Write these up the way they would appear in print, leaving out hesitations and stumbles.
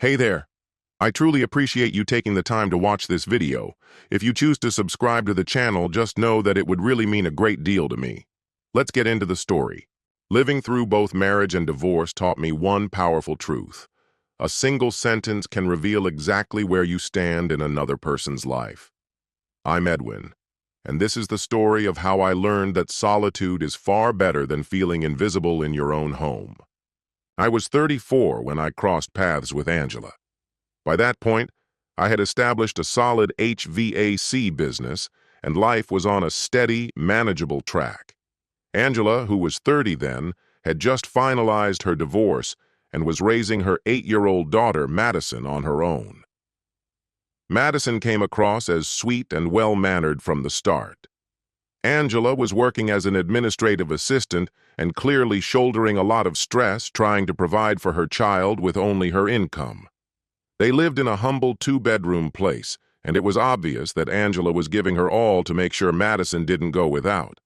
Hey there. I truly appreciate you taking the time to watch this video. If you choose to subscribe to the channel, just know that it would really mean a great deal to me. Let's get into the story. Living through both marriage and divorce taught me one powerful truth. A single sentence can reveal exactly where you stand in another person's life. I'm Edwin, and this is the story of how I learned that solitude is far better than feeling invisible in your own home. I was 34 when I crossed paths with Angela. By that point, I had established a solid HVAC business, and life was on a steady, manageable track. Angela, who was 30 then, had just finalized her divorce and was raising her 8-year-old daughter, Madison, on her own. Madison came across as sweet and well-mannered from the start. Angela was working as an administrative assistant and clearly shouldering a lot of stress trying to provide for her child with only her income. They lived in a humble 2-bedroom place, and it was obvious that Angela was giving her all to make sure Madison didn't go without.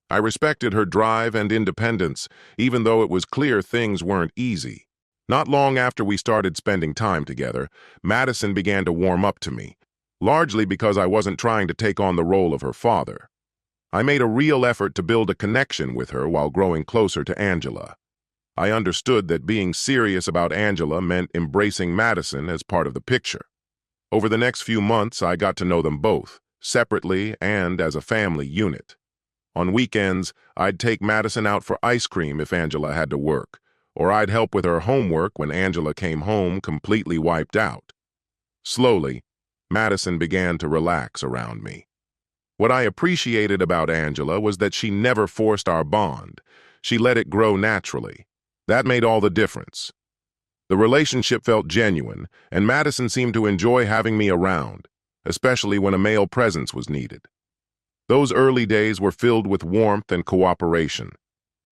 I respected her drive and independence, even though it was clear things weren't easy. Not long after we started spending time together, Madison began to warm up to me, largely because I wasn't trying to take on the role of her father. I made a real effort to build a connection with her while growing closer to Angela. I understood that being serious about Angela meant embracing Madison as part of the picture. Over the next few months, I got to know them both, separately and as a family unit. On weekends, I'd take Madison out for ice cream if Angela had to work, or I'd help with her homework when Angela came home completely wiped out. Slowly, Madison began to relax around me. What I appreciated about Angela was that she never forced our bond. She let it grow naturally. That made all the difference. The relationship felt genuine, and Madison seemed to enjoy having me around, especially when a male presence was needed. Those early days were filled with warmth and cooperation.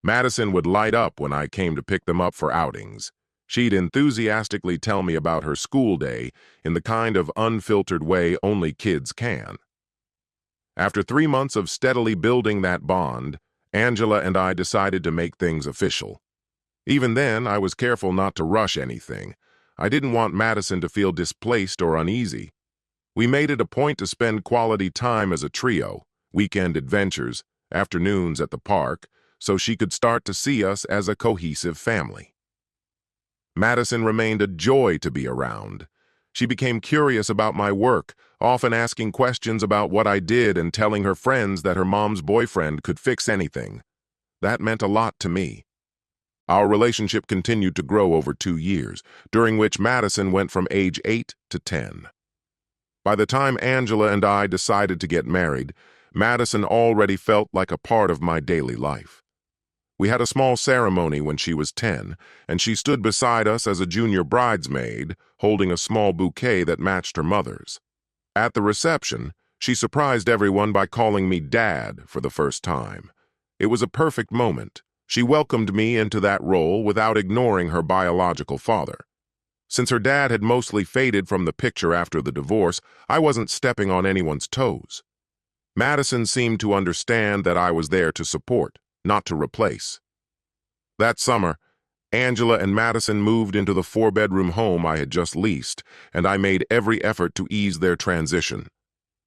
Madison would light up when I came to pick them up for outings. She'd enthusiastically tell me about her school day in the kind of unfiltered way only kids can. After 3 months of steadily building that bond, Angela and I decided to make things official. Even then, I was careful not to rush anything. I didn't want Madison to feel displaced or uneasy. We made it a point to spend quality time as a trio, weekend adventures, afternoons at the park, so she could start to see us as a cohesive family. Madison remained a joy to be around. She became curious about my work, often asking questions about what I did and telling her friends that her mom's boyfriend could fix anything. That meant a lot to me. Our relationship continued to grow over 2 years, during which Madison went from age 8 to 10. By the time Angela and I decided to get married, Madison already felt like a part of my daily life. We had a small ceremony when she was 10, and she stood beside us as a junior bridesmaid, holding a small bouquet that matched her mother's. At the reception, she surprised everyone by calling me Dad for the first time. It was a perfect moment. She welcomed me into that role without ignoring her biological father. Since her dad had mostly faded from the picture after the divorce, I wasn't stepping on anyone's toes. Madison seemed to understand that I was there to support, not to replace. That summer, Angela and Madison moved into the 4-bedroom home I had just leased, and I made every effort to ease their transition.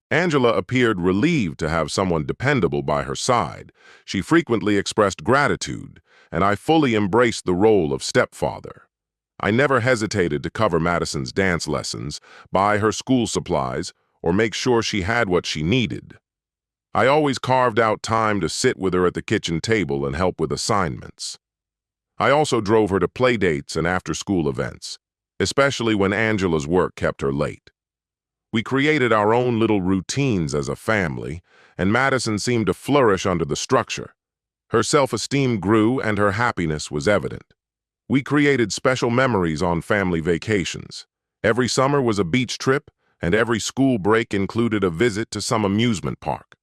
Angela appeared relieved to have someone dependable by her side. She frequently expressed gratitude, and I fully embraced the role of stepfather. I never hesitated to cover Madison's dance lessons, buy her school supplies, or make sure she had what she needed. I always carved out time to sit with her at the kitchen table and help with assignments. I also drove her to play dates and after-school events, especially when Angela's work kept her late. We created our own little routines as a family, and Madison seemed to flourish under the structure. Her self-esteem grew and her happiness was evident. We created special memories on family vacations. Every summer was a beach trip, and every school break included a visit to some amusement park.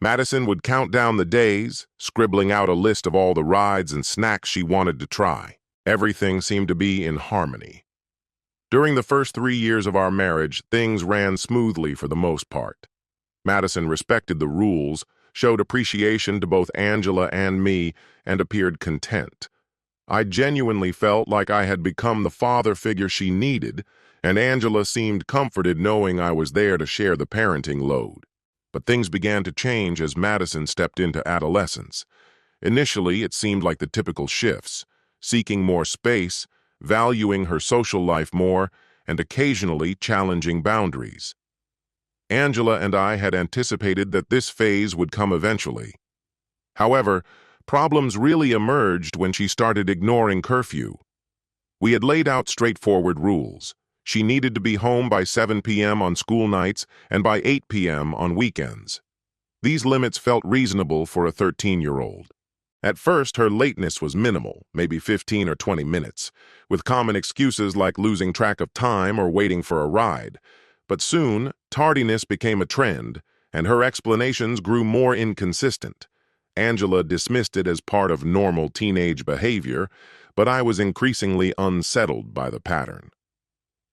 Madison would count down the days, scribbling out a list of all the rides and snacks she wanted to try. Everything seemed to be in harmony. During the first 3 years of our marriage, things ran smoothly for the most part. Madison respected the rules, showed appreciation to both Angela and me, and appeared content. I genuinely felt like I had become the father figure she needed, and Angela seemed comforted knowing I was there to share the parenting load. But things began to change as Madison stepped into adolescence. Initially, it seemed like the typical shifts, seeking more space, valuing her social life more, and occasionally challenging boundaries. Angela and I had anticipated that this phase would come eventually. However, problems really emerged when she started ignoring curfew. We had laid out straightforward rules. She needed to be home by 7 p.m. on school nights and by 8 p.m. on weekends. These limits felt reasonable for a 13-year-old. At first, her lateness was minimal, maybe 15 or 20 minutes, with common excuses like losing track of time or waiting for a ride. But soon, tardiness became a trend, and her explanations grew more inconsistent. Angela dismissed it as part of normal teenage behavior, but I was increasingly unsettled by the pattern.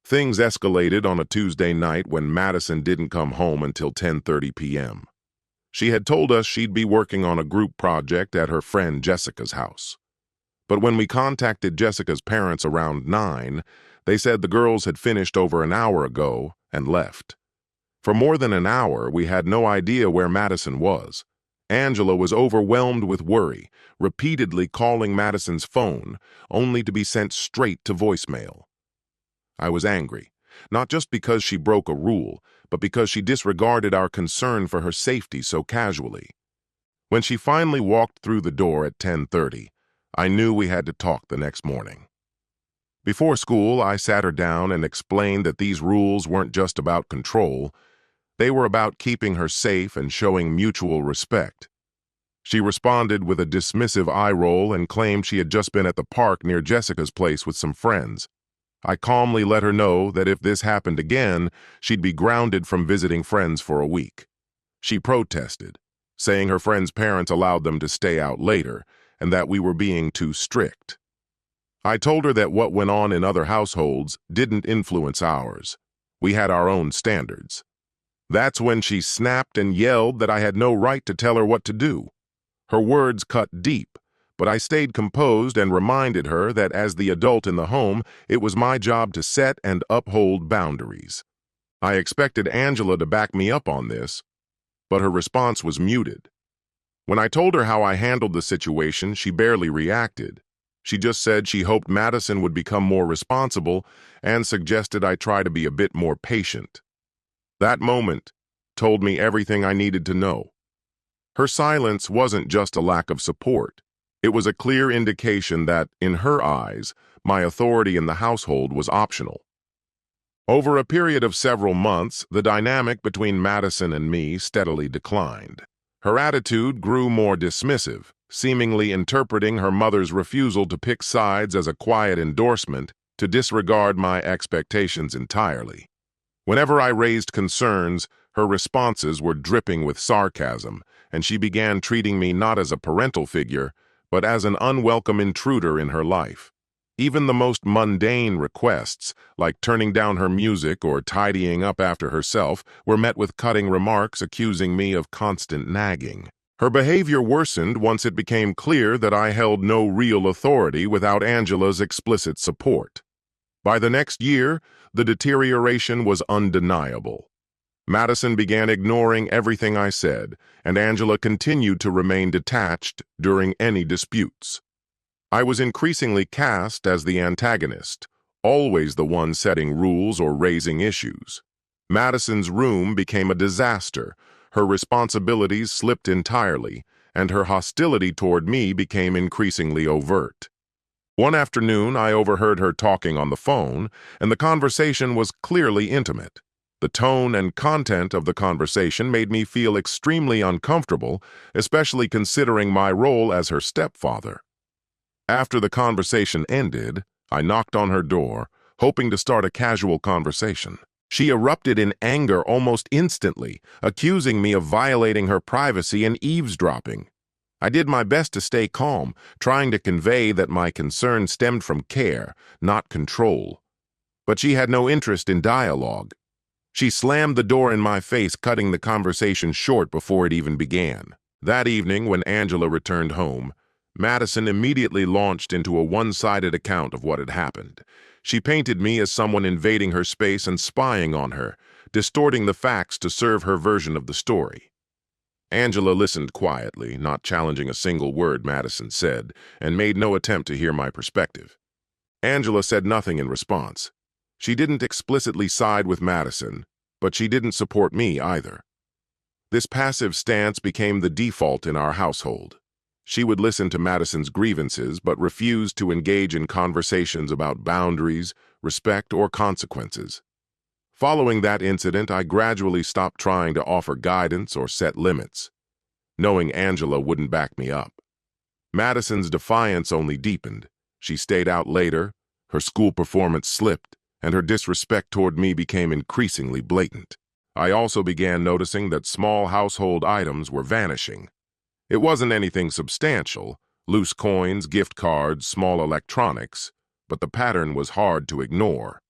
Things escalated on a Tuesday night when Madison didn't come home until 10:30 p.m. She had told us she'd be working on a group project at her friend Jessica's house. But when we contacted Jessica's parents around 9, they said the girls had finished over an hour ago and left. For more than an hour, we had no idea where Madison was. Angela was overwhelmed with worry, repeatedly calling Madison's phone, only to be sent straight to voicemail. I was angry, not just because she broke a rule, but because she disregarded our concern for her safety so casually. When she finally walked through the door at 10:30, I knew we had to talk the next morning. Before school, I sat her down and explained that these rules weren't just about control. They were about keeping her safe and showing mutual respect. She responded with a dismissive eye roll and claimed she had just been at the park near Jessica's place with some friends. I calmly let her know that if this happened again, she'd be grounded from visiting friends for a week. She protested, saying her friends' parents allowed them to stay out later and that we were being too strict. I told her that what went on in other households didn't influence ours. We had our own standards. That's when she snapped and yelled that I had no right to tell her what to do. Her words cut deep, but I stayed composed and reminded her that as the adult in the home, it was my job to set and uphold boundaries. I expected Angela to back me up on this, but her response was muted. When I told her how I handled the situation, she barely reacted. She just said she hoped Madison would become more responsible and suggested I try to be a bit more patient. That moment told me everything I needed to know. Her silence wasn't just a lack of support. It was a clear indication that, in her eyes, my authority in the household was optional. Over a period of several months, the dynamic between Madison and me steadily declined. Her attitude grew more dismissive, seemingly interpreting her mother's refusal to pick sides as a quiet endorsement to disregard my expectations entirely. Whenever I raised concerns, her responses were dripping with sarcasm, and she began treating me not as a parental figure, but as an unwelcome intruder in her life. Even the most mundane requests, like turning down her music or tidying up after herself, were met with cutting remarks accusing me of constant nagging. Her behavior worsened once it became clear that I held no real authority without Angela's explicit support. By the next year, the deterioration was undeniable. Madison began ignoring everything I said, and Angela continued to remain detached during any disputes. I was increasingly cast as the antagonist, always the one setting rules or raising issues. Madison's room became a disaster, her responsibilities slipped entirely, and her hostility toward me became increasingly overt. One afternoon, I overheard her talking on the phone, and the conversation was clearly intimate. The tone and content of the conversation made me feel extremely uncomfortable, especially considering my role as her stepfather. After the conversation ended, I knocked on her door, hoping to start a casual conversation. She erupted in anger almost instantly, accusing me of violating her privacy and eavesdropping. I did my best to stay calm, trying to convey that my concern stemmed from care, not control. But she had no interest in dialogue. She slammed the door in my face, cutting the conversation short before it even began. That evening, when Angela returned home, Madison immediately launched into a one-sided account of what had happened. She painted me as someone invading her space and spying on her, distorting the facts to serve her version of the story. Angela listened quietly, not challenging a single word Madison said, and made no attempt to hear my perspective. Angela said nothing in response. She didn't explicitly side with Madison, but she didn't support me either. This passive stance became the default in our household. She would listen to Madison's grievances but refused to engage in conversations about boundaries, respect, or consequences. Following that incident, I gradually stopped trying to offer guidance or set limits, knowing Angela wouldn't back me up. Madison's defiance only deepened. She stayed out later, her school performance slipped, and her disrespect toward me became increasingly blatant. I also began noticing that small household items were vanishing. It wasn't anything substantial, loose coins, gift cards, small electronics, but the pattern was hard to ignore.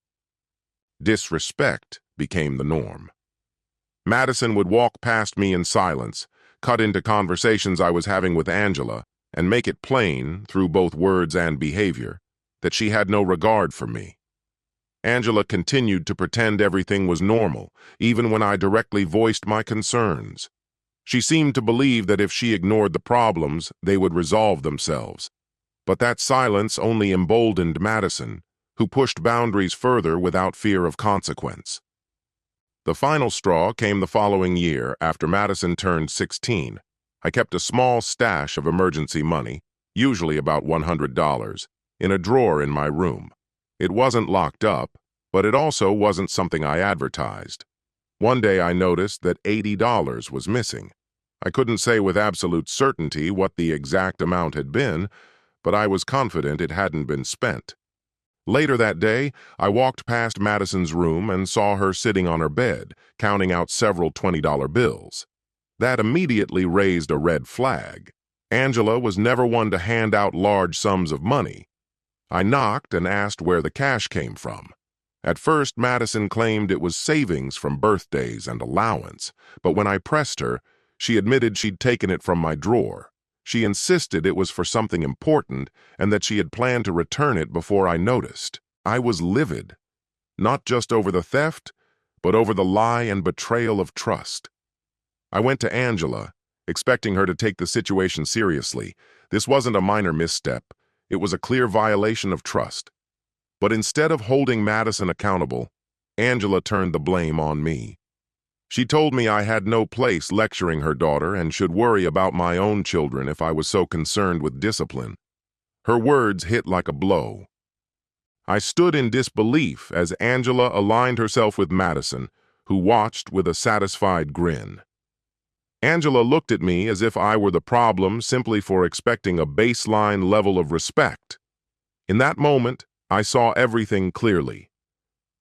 Disrespect became the norm. Madison would walk past me in silence, cut into conversations I was having with Angela, and make it plain, through both words and behavior, that she had no regard for me. Angela continued to pretend everything was normal, even when I directly voiced my concerns. She seemed to believe that if she ignored the problems, they would resolve themselves. But that silence only emboldened Madison, who pushed boundaries further without fear of consequence. The final straw came the following year after Madison turned 16. I kept a small stash of emergency money, usually about $100, in a drawer in my room. It wasn't locked up, but it also wasn't something I advertised. One day I noticed that $80 was missing. I couldn't say with absolute certainty what the exact amount had been, but I was confident it hadn't been spent. Later that day, I walked past Madison's room and saw her sitting on her bed, counting out several $20 bills. That immediately raised a red flag. Angela was never one to hand out large sums of money. I knocked and asked where the cash came from. At first, Madison claimed it was savings from birthdays and allowance, but when I pressed her, she admitted she'd taken it from my drawer. She insisted it was for something important and that she had planned to return it before I noticed. I was livid, not just over the theft, but over the lie and betrayal of trust. I went to Angela, expecting her to take the situation seriously. This wasn't a minor misstep. It was a clear violation of trust. But instead of holding Madison accountable, Angela turned the blame on me. She told me I had no place lecturing her daughter and should worry about my own children if I was so concerned with discipline. Her words hit like a blow. I stood in disbelief as Angela aligned herself with Madison, who watched with a satisfied grin. Angela looked at me as if I were the problem simply for expecting a baseline level of respect. In that moment, I saw everything clearly.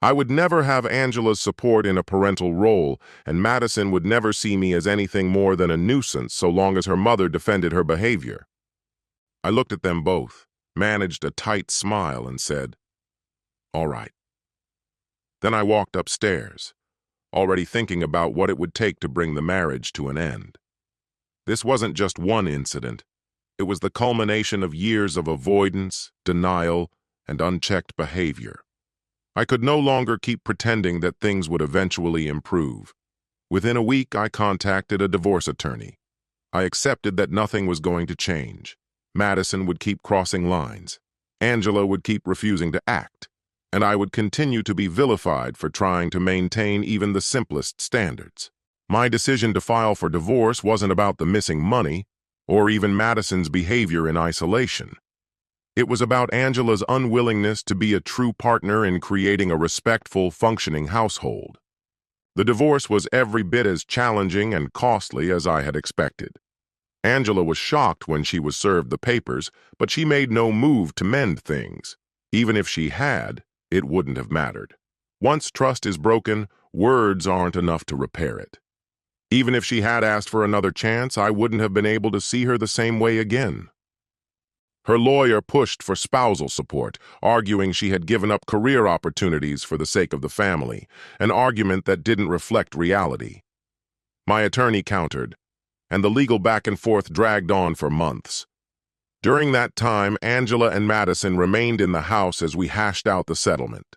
I would never have Angela's support in a parental role, and Madison would never see me as anything more than a nuisance so long as her mother defended her behavior. I looked at them both, managed a tight smile, and said, "All right." Then I walked upstairs, already thinking about what it would take to bring the marriage to an end. This wasn't just one incident. It was the culmination of years of avoidance, denial, and unchecked behavior. I could no longer keep pretending that things would eventually improve. Within a week, I contacted a divorce attorney. I accepted that nothing was going to change. Madison would keep crossing lines. Angela would keep refusing to act. And I would continue to be vilified for trying to maintain even the simplest standards. My decision to file for divorce wasn't about the missing money, or even Madison's behavior in isolation. It was about Angela's unwillingness to be a true partner in creating a respectful, functioning household. The divorce was every bit as challenging and costly as I had expected. Angela was shocked when she was served the papers, but she made no move to mend things. Even if she had, it wouldn't have mattered. Once trust is broken, words aren't enough to repair it. Even if she had asked for another chance, I wouldn't have been able to see her the same way again. Her lawyer pushed for spousal support, arguing she had given up career opportunities for the sake of the family, an argument that didn't reflect reality. My attorney countered, and the legal back and forth dragged on for months. During that time, Angela and Madison remained in the house as we hashed out the settlement.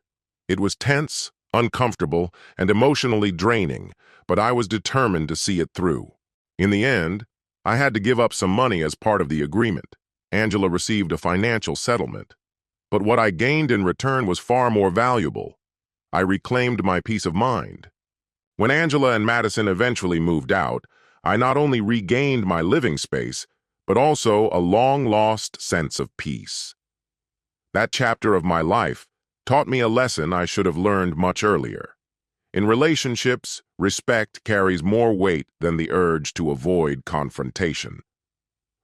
It was tense, uncomfortable, and emotionally draining, but I was determined to see it through. In the end, I had to give up some money as part of the agreement. Angela received a financial settlement, but what I gained in return was far more valuable. I reclaimed my peace of mind. When Angela and Madison eventually moved out, I not only regained my living space, but also a long-lost sense of peace. That chapter of my life taught me a lesson I should have learned much earlier. In relationships, respect carries more weight than the urge to avoid confrontation.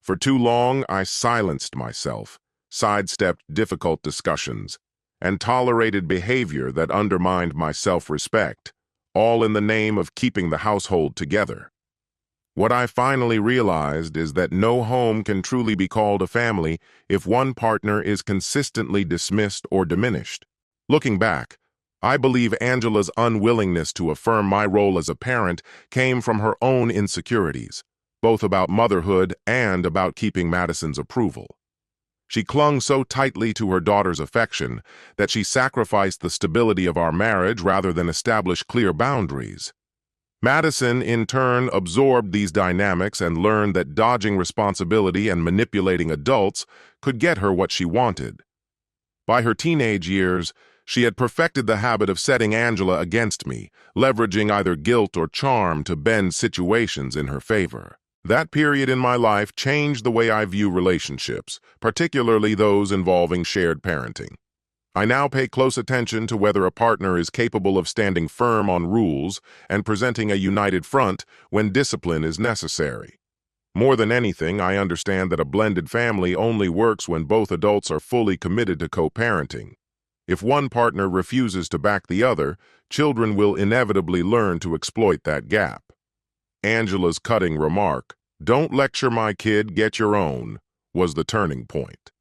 For too long, I silenced myself, sidestepped difficult discussions, and tolerated behavior that undermined my self-respect, all in the name of keeping the household together. What I finally realized is that no home can truly be called a family if one partner is consistently dismissed or diminished. Looking back, I believe Angela's unwillingness to affirm my role as a parent came from her own insecurities, both about motherhood and about keeping Madison's approval. She clung so tightly to her daughter's affection that she sacrificed the stability of our marriage rather than establish clear boundaries. Madison, in turn, absorbed these dynamics and learned that dodging responsibility and manipulating adults could get her what she wanted. By her teenage years, she had perfected the habit of setting Angela against me, leveraging either guilt or charm to bend situations in her favor. That period in my life changed the way I view relationships, particularly those involving shared parenting. I now pay close attention to whether a partner is capable of standing firm on rules and presenting a united front when discipline is necessary. More than anything, I understand that a blended family only works when both adults are fully committed to co-parenting. If one partner refuses to back the other, children will inevitably learn to exploit that gap. Angela's cutting remark, "Don't lecture my kid, get your own," was the turning point.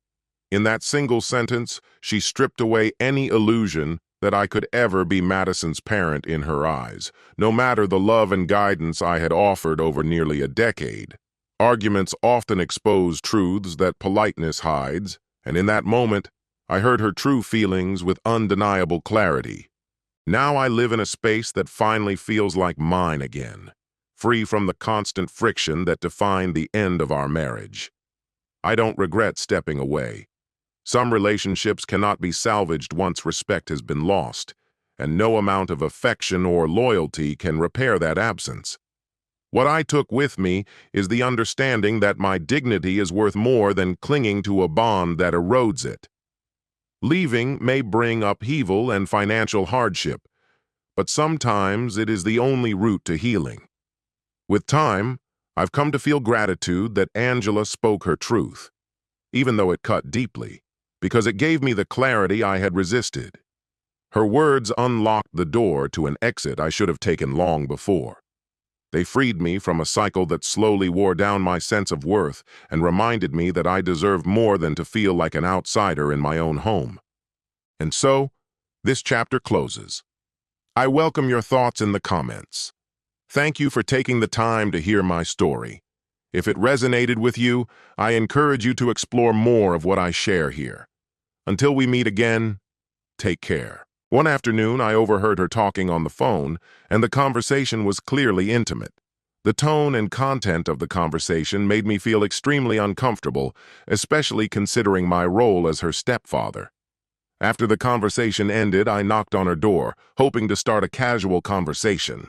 In that single sentence, she stripped away any illusion that I could ever be Madison's parent in her eyes, no matter the love and guidance I had offered over nearly a decade. Arguments often expose truths that politeness hides, and in that moment, I heard her true feelings with undeniable clarity. Now I live in a space that finally feels like mine again, free from the constant friction that defined the end of our marriage. I don't regret stepping away. Some relationships cannot be salvaged once respect has been lost, and no amount of affection or loyalty can repair that absence. What I took with me is the understanding that my dignity is worth more than clinging to a bond that erodes it. Leaving may bring upheaval and financial hardship, but sometimes it is the only route to healing. With time, I've come to feel gratitude that Angela spoke her truth, even though it cut deeply, because it gave me the clarity I had resisted. Her words unlocked the door to an exit I should have taken long before. They freed me from a cycle that slowly wore down my sense of worth and reminded me that I deserved more than to feel like an outsider in my own home. And so, this chapter closes. I welcome your thoughts in the comments. Thank you for taking the time to hear my story. If it resonated with you, I encourage you to explore more of what I share here. Until we meet again, take care. One afternoon, I overheard her talking on the phone, and the conversation was clearly intimate. The tone and content of the conversation made me feel extremely uncomfortable, especially considering my role as her stepfather. After the conversation ended, I knocked on her door, hoping to start a casual conversation.